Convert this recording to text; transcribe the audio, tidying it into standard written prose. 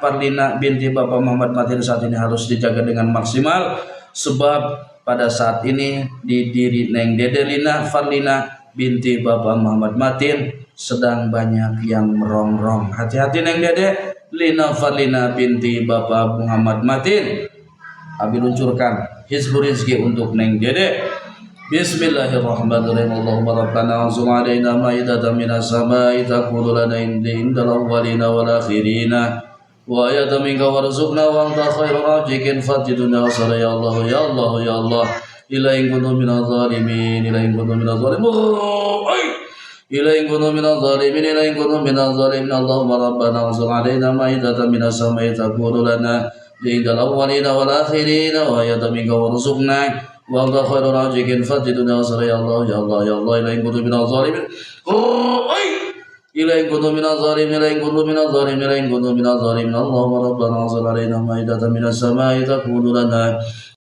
Farlina binti Bapak Muhammad Matin saat ini harus dijaga dengan maksimal, sebab pada saat ini di diri Neng Dede Lina Farlina binti Bapak Muhammad Matin sedang banyak yang merongrong. Hati-hati Neng Dede Lina Farlina binti Bapak Muhammad Matin. Abi luncurkan hizbur rizki untuk Neng Dede. Bismillahirrahmanirrahim. Allahumma rabbana anzur alaina ma'idatan minas sama'i taqulu lana indal awwalina wal akhirina wa ayatan minka warzuqna wa anta khairur raziqin fatiduna wasala ya Allah ya Allah ya Allah ila in kuntum minaz zalimin ila in kuntum minaz zalimin ila in kuntum minaz zalimin ila in kuntum minaz zalimin. Allahumma rabbana anzur alaina ma'idatan minas sama'i taqulu lana indal awwalina wal akhirina wa ayatan minka warzuqna wa anta khairur raziqin fatiduna wasala ya Allah ya Allah ya Allah ila in kuntum minaz zalimin ila in kuntum minaz zalimin ila in kuntum minaz zalimin ila in kuntum minaz zalimin. Allahumma rabbana anzur alaina ma'idatan minas sama'i taqulu lana